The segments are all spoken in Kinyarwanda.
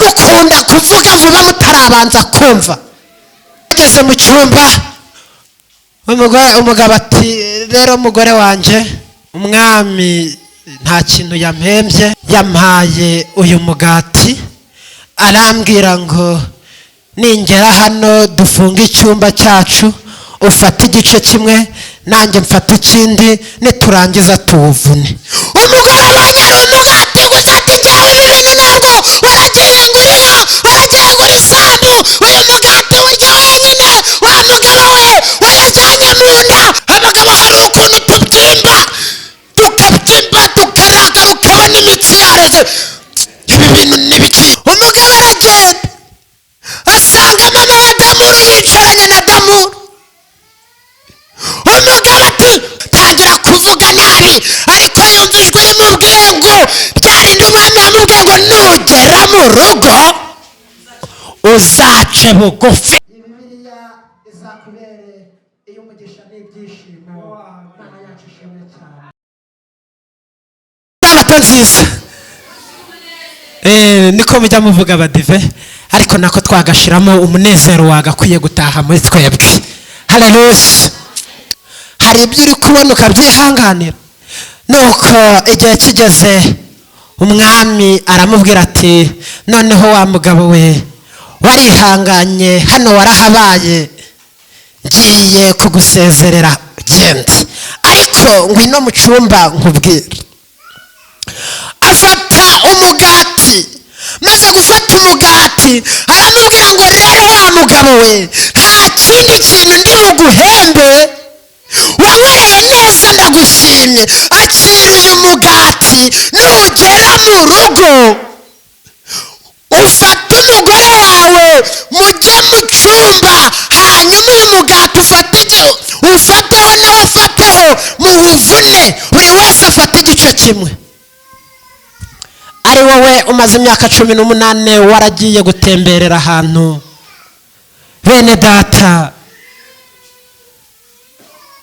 mukunda kuvuga vuba mutarabanza kumva. Ageze mu cyumba umugabo ati rero mugore wanje umwami nta kintu yampembye, yampaye uyu mugati arambwira ngo ningera hano dufunga icyumba cyacu ufata igice kimwe nanjye mfata ikindi niturangiza tuwuvune. Umugore abonye ari umugati gusa ati njyewe ibi bintu ntabwo waragiye ngurira, waragiye ngura isambu, uyu mugati urya wenyine, wa mugabo we wayajyanye mu nda. Abagabo hari ukuntu tubyimba tukaraga ukabona imitsi yareze, ibi bintu ni biki? Umugabo aragenda asanga mama wa Damuru yicaranye na Damuru. Umugabo ati tangira kuvuga nabi, ariko yumva ijwi rimubwiye ngo ryarinde umwami yamubwiye ngo nugera mu rugo uzace bugufi. Bibiliya izakubere iy'umugisha n'ibyishimo. Mana yacu ishimwe cyane. Sabato nziza. Niko mujya muvuga abadive, ariko nako twagashiramo umunezero wagakwiye gutaha muri twebwe. Haleluya. Hari ibyo uri kubona ukabyihanganira, nuko igihe kigeze umwami aramubwira ati noneho wa mugabo we warihanganye, hano warahabaye, ngiye kugusezerera genda, ariko ngwino mu cyumba nkubwira. Afata umugati, maze gufata umugati aramubwira ngo rero wa mugabo we nta kindi kintu ndi buguhembe, wankoreye neza ndagushimye, akira uyu mugati, nugera mu rugo ufate umugore wawe mujye mu cyumba, hanyuma uyu mugati ufateho nawe afateho, muwuvune buri wese afate igice kimwe. Ari wowe umaze imyaka 18 waragiye gutemberera ahantu, bene data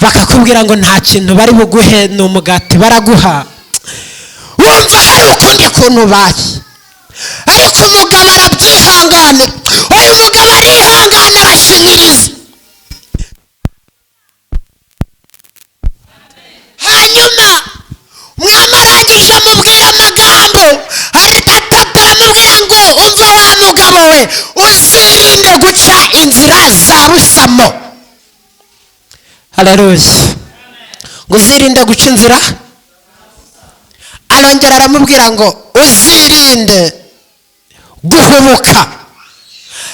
bakakubwira ngo nta kintu bari buguhe, ni umugati baraguha, wumva hari ukundi kuntu baye, ariko umugabo arabyihanganira. Uyu mugabo arihangana arashinyiriza. Hanyuma umwami arangije amubwira amagambo, aramubwira ngo umva wa mugabo we uzirinde guca inzira za busamo. Haleluya. Ngo uzirinde guca inzira. Arongera aramubwira ngo uzirinde guhubuka.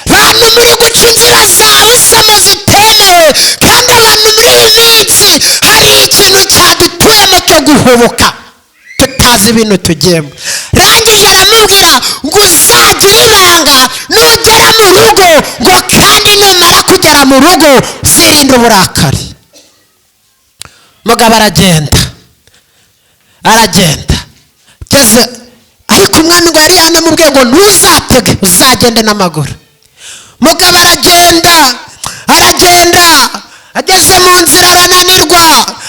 Bantu muri guca inzira za busamo zitemewe, kandi abantu muri iyi minsi hari ikintu cyadutuyemo cyo guhubuka, tutazi ibintu tugiyemo. Rangije aramubwira ngo uzagire ibanga nugera mu rugo, ngo kandi numara kugera mu rugo uzirinde uburakari. Mugabo aragenda geze, ariko umwami ngo yari yanamubwiye ngo ntuzatege, uzagende n'amaguru. Mugabo aragenda ageze mu nzira arananirwa,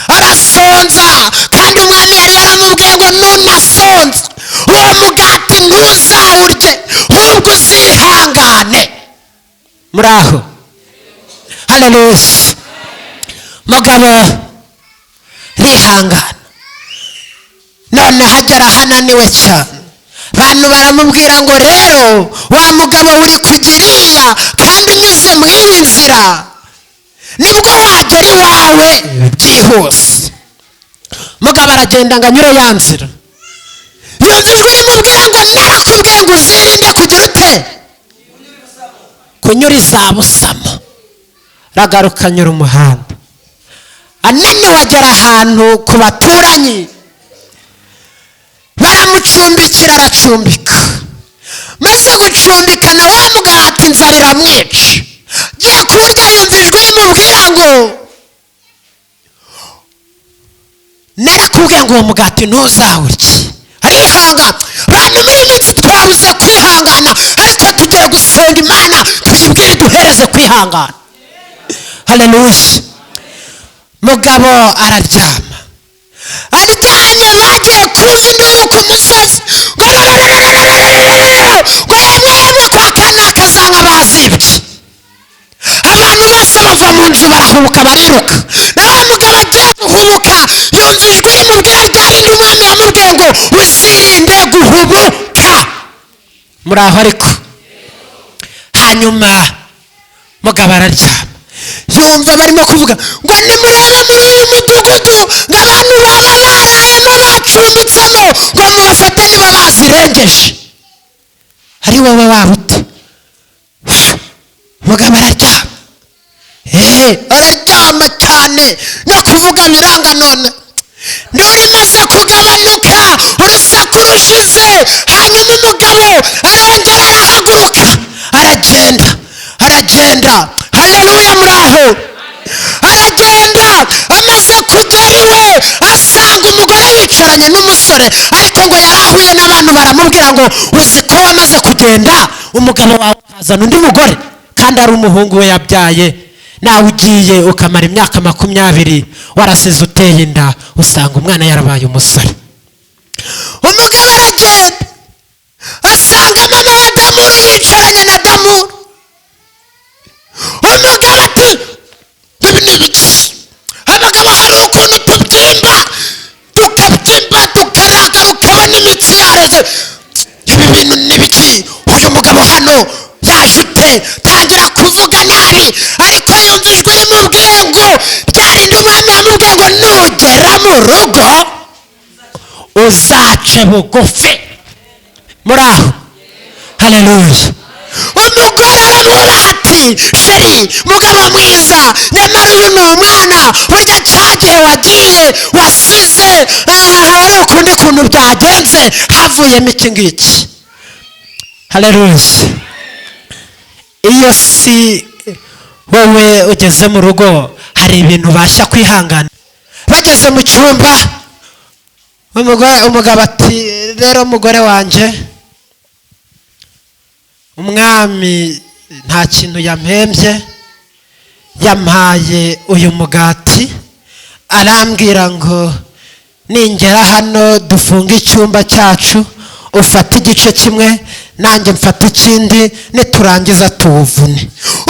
arasonza, kandi umwami yari yaramubwiye ngo nunasonza uwo mugati ntuzawurye, ahubwo uzihangane. Muraho. Haleluya. Mugabo rihangana, none hagera hananiwe cyane. Bantu baramubwira ngo rero wa mugabo uri kugiriya, kandi unyuze mu iyi nzira nibwo wagera iwawe byihuse. Mugabo aragenda ngo anyure ya nzira, yumva ijwi rimubwira ngo narakubwiye ngo uzirinde kugira ute, kunyura iza busamo. Ragaruka anyura umuhanda, ananiwe agera ahantu ku baturanyi, baramucumbikira aracumbika. Maze gucumbika na wa mugati inzara iramwica, giye kurya yumva ijwi rimubwira ngo narakubwiye ngo uwo mugati ntuzawurye. Arihangana. Bantu muri minsi twabuze kwihangana, ariko tugiye gusenga Imana tuyibwire duhereze kwihangana. Haleluya. Mugabo araryama, aryamye bagiye kumva induru ku musozi, ngo yemwe barahubuka bariruka. Na wa mugabo agiye guhubuka yumva ijwi rimubwira rya rindi umwami yamubwiye ngo uzirinde guhubuka. muri aho ariko hanyuma mugabo araryama yumva barimo kuvuga ngo nimurebe muri uyu mudugudu ngo abantu baba barayemo bacumbitsemo ngo mubafate niba bazirengeje. ari wowe waba ute? mugabo araryama araryama cyane no kuvuga biranga. none nurimaze kugabanuka urusaku rushize hanyuma umugabo arongera arahaguruka aragenda haleluya. muri aho aragenda amaze kugera iwe asanga umugore yicaranye n'umusore, ariko ngo yari ahuye n'abantu baramubwira ngo uzi ko wamaze kugenda umugabo wawe akazana undi mugore kandi ari umuhungu we yabyaye, nawe ugiye ukamara imyaka 20 warasize uteye inda usanga umwana yarabaye umusore. umugabo aragenda asanga mama wa Damuru yicaranye na Damuru. umugabo ati ibi ni ibiki? abagabo hari ukuntu tubyimba tukaraka ukabona imitsi yareze. ibi bintu ni ibiki? uyu mugabo hano yaje ute? tangira kuvuga nabi, ariko yumva ijwi rimubwiye ngo byarinde umwami yamubwiye ngo nugera mu rugo uzace bugufi. muri aho haleluya. umugore aramwubaha ati sheri mugabo mwiza, nyamara uyu ni umwana burya cyagihe wagiye wasize hari ukundi kuntu byagenze havuyemo iki ngiki. haleluya. iyo si wowe ugeze mu rugo hari ibintu ubasha kwihangana. bageze mu cyumba umugabo ati rero mugore wanjye, umwami nta kintu yampembye, yampaye uyu mugati arambwira ngo ningera hano dufunge icyumba cyacu ufata igice kimwe nanjye mfata ikindi niturangiza tuwuvune.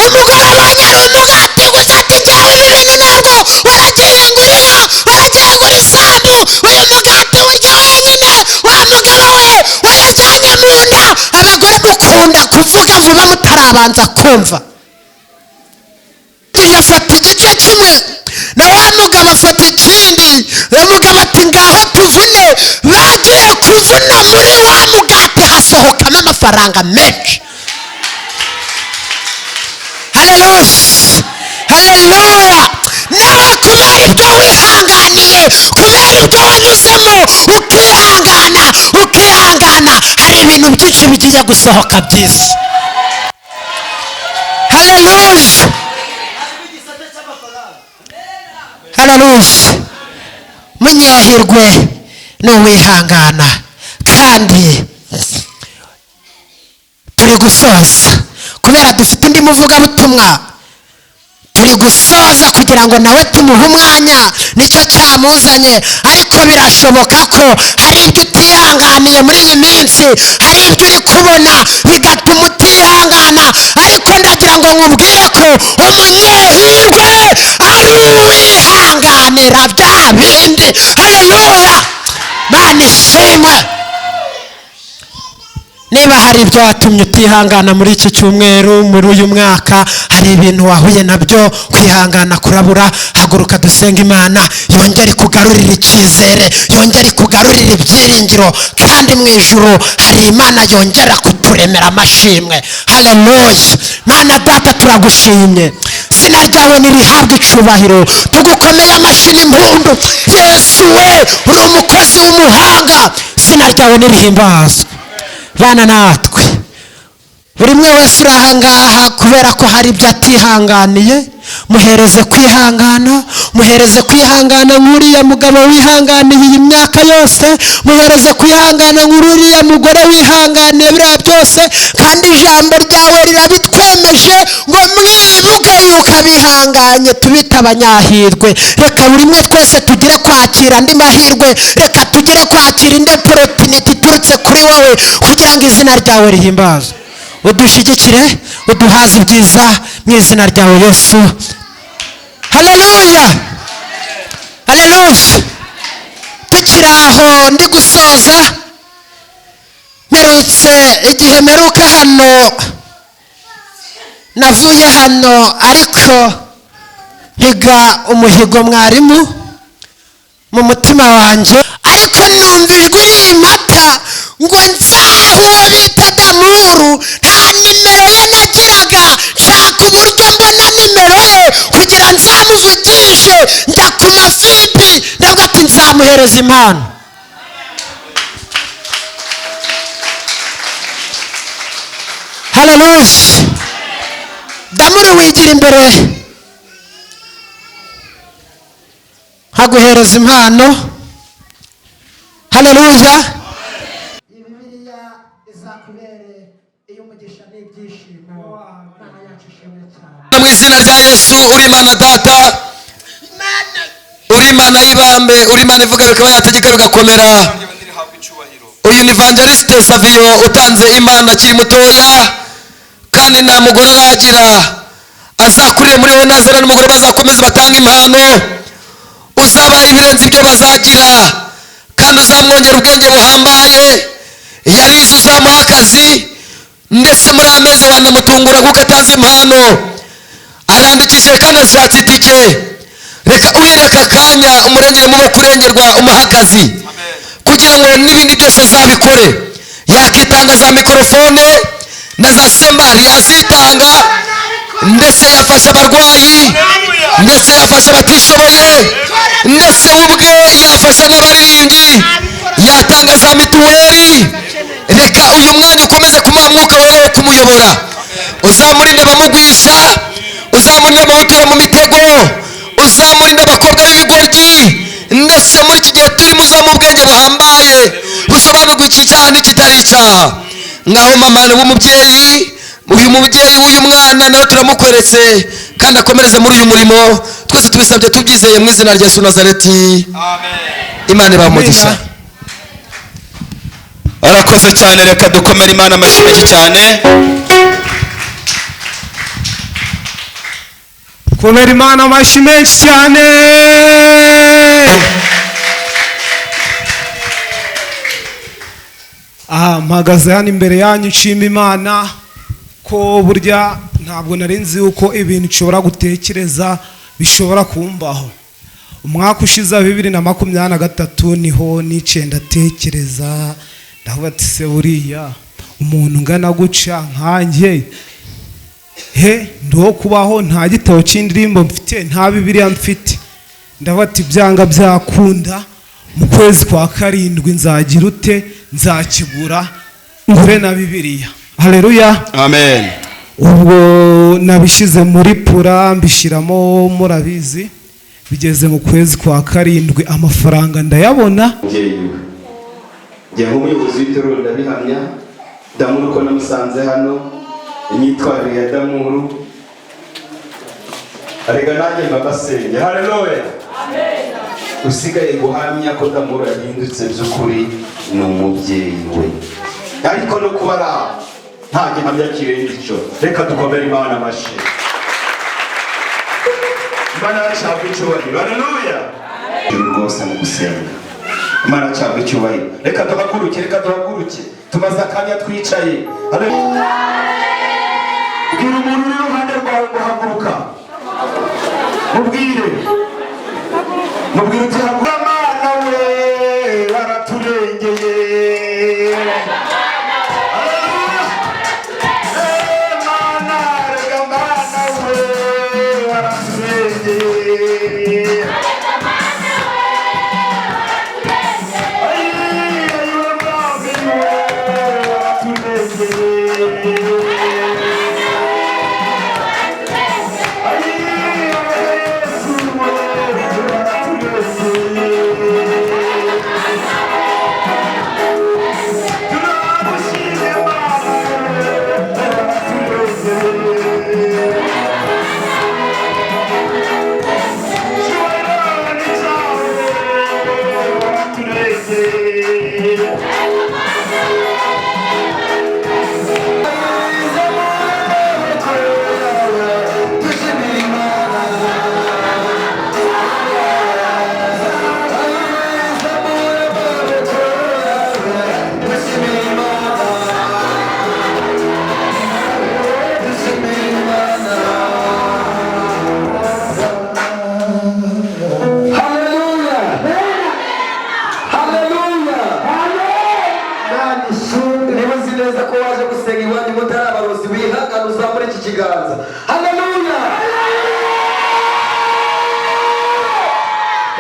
umugore abonye ari umugati gusa ati njyewe ibi bintu ntabwo uragiye ngurira, uragiye ngura isambu, uyu mugati urya wenyine, wa mugabo we wayajyanye mu nda. abagore mukunda kuvuga vuba mutarabanza kumva. yafata igice kimwe na wa mugabo afata ikindi. umugabo ati ngaho tuvune. bagiye kuvuna muri wa mugati hasohokamo amafaranga menshi. haleluya. nawe kubera ibyo wihanganiye, kubera ibyo wanyuzemo ukihangana, hari ibintu byinshi bigiye gusohoka byiza. haleluya. munyehirwe n'uwihangana. kandi turi gusoza kubera dufite undi muvugabutumwa, turi gusoza kugira ngo nawe tumuhe umwanya, nicyo cyamuzanye. ariko birashoboka ko hari ibyo utihanganiye muri iyi minsi, hari ibyo uri kubona bigatuma utihangana, ariko ndagira ngo nkubwire ko umunyehirwe ari uwihanganira bya bindi. haleluya. mana ishimwe. niba hari ibyo watumye utihangana muri iki cyumweru, muri uyu mwaka, hari ibintu wahuye nabyo kwihangana kurabura, haguruka dusenga Imana yongere kugarurira icyizere, yongere kugarurira ibyiringiro, kandi mu ijuru hari Imana yongera kuturemera amashimwe. haleluya. Mana data turagushimye, izina ryawe nirihabwe icubahiro, tugukomeye amashyi n'impundu. yesu we uri umukozi w'umuhanga, izina ryawe nirihimbazwe. bana natwe buri umwe wese uri ahangaha kubera ko hari ibyo atihanganiye, muhereze kwihangana nk'uriya mugabo wihanganiye iyi myaka yose, muhereze kwihangana nk'uriya mugore wihanganiye biriya byose. kandi ijambo ryawe rirabitwemeje ngo mwibuke yuko abihanganye tubita abanyahirwe. reka buri umwe twese tugire kwakira andi mahirwe, reka tugire kwakira indi porotiniti iturutse kuri wowe, kugira ngo izina ryawe rihimbazwe. udushyigikire, uduhaze ibyiza mu izina ryawe Yesu. haleluya haleluya. tukiri aho ndi gusoza, mperutse igihe mperuka hano, navuye hano ariko higa umuhigo mwarimu mu mutima wanjye, ariko numva ijwi rimpata ngo nzahe uwo bita Damuru. nta nimero ye nagiraga, nshaka uburyo mbona nimero ye kugira nzamuvugishe, njya ku mavipi ndavuga ati nzamuhereza impano. haleluya. Damuru wigira imbere nkaguhereza impano. haleluya. Bibiliya izakubere iy'umugisha n'ibyishimo. Imana yacu ishimwe cyane. mu izina rya Yesu. uri Imana data, uri Imana y'ibambe, uri Imana ivuga bikaba yategeka bigakomera. uyu ni Evangeliste Savio utanze impano akiri mutoya, kandi nta mugore aragira. azakurire muri we nazera n'umugore bazakomeza batanga impano. uzabaha ibirenze ibyo bazagira, kandi uzamwongera ubwenge buhambaye. yarize uzamuha akazi, ndetse muri amezi wanamutungura kuko atanze impano. arandikishije kandi ashatse itike. reka uhereye aka kanya umurengere mu bo kurengerwa, umuha akazi kugira ngo n'ibindi byose azabikore. yakitanga za mikorofone na za sembari yazitanga, ndetse yafasha abarwayi, ndetse yafasha abatishoboye, ndetse ubwe yafasha n'abaririmbyi, yatanga za mituweli. reka uyu mwanya ukomeze kumuha mwuka wawe wo kumuyobora. uzamurinde abamugwisha, uzamurinde abamutura mu mitego, uzamurinde abakobwa b'ibigoryi, ndetse muri iki gihe turimo uzamuha ubwenge buhambaye busobanurwa iki cyaha n'ikitari icyaha. ngaho mama w'umubyeyi, uyu mubyeyi w'uyu mwana nawe turamukweretse, kandi akomereze muri uyu murimo. twese tubisabye tubyizeye mu izina rya Yesu Nazareti, amen. Imana ibamugisha. arakoze cyane. reka dukomere Imana amashyi menshi cyane. komera Imana amashyi menshi cyane. mpagaze hano imbere yanyu nshima Imana ko burya ntabwo nari nzi yuko ibintu nshobora gutekereza bishobora kumbaho. umwaka ushize 2023 niho niciye ndatekereza, ndavuga ati se buriya umuntu ungana guca nkanjye, ndo kubaho nta gitabo cy'indirimbo mfite, nta Bibiliya mfite. ndavuga ati byanga byakunda mu kwezi kwa karindwi nzagira ute, nzakigura ngure na Bibiliya. haleluya, amen. ubwo nabishyize muri pura mbishyiramo, murabizi bigeze mu kwezi kwa karindwi amafaranga ndayabona. njye nk'umuyobozi w'itorero ndabihamya. Damuru ko namusanze hano, imyitwarire ya Damuru arega nanjye mbabasenge. haleluya, amen. usigaye guhamya ko Damuru yahindutse by'ukuri ni umubyeyi we, ariko no kuba ari aho nta gihamya kirenze icyo. reka dukomere Imana amashyi. Imana yacu icyubahiro. haleluya, rwose mu gusenga Imana yacu icyubahiro. reka duhaguruke, tumaze akanya twicaye. haleluya. bwira umuntu uri iruhande rwawe ngo haguruka, mubwire uti haguruka. Mana we waraturengeye, neza ko waje gusenga iwanyu mutari abarozi wihangana uzamura iki kiganza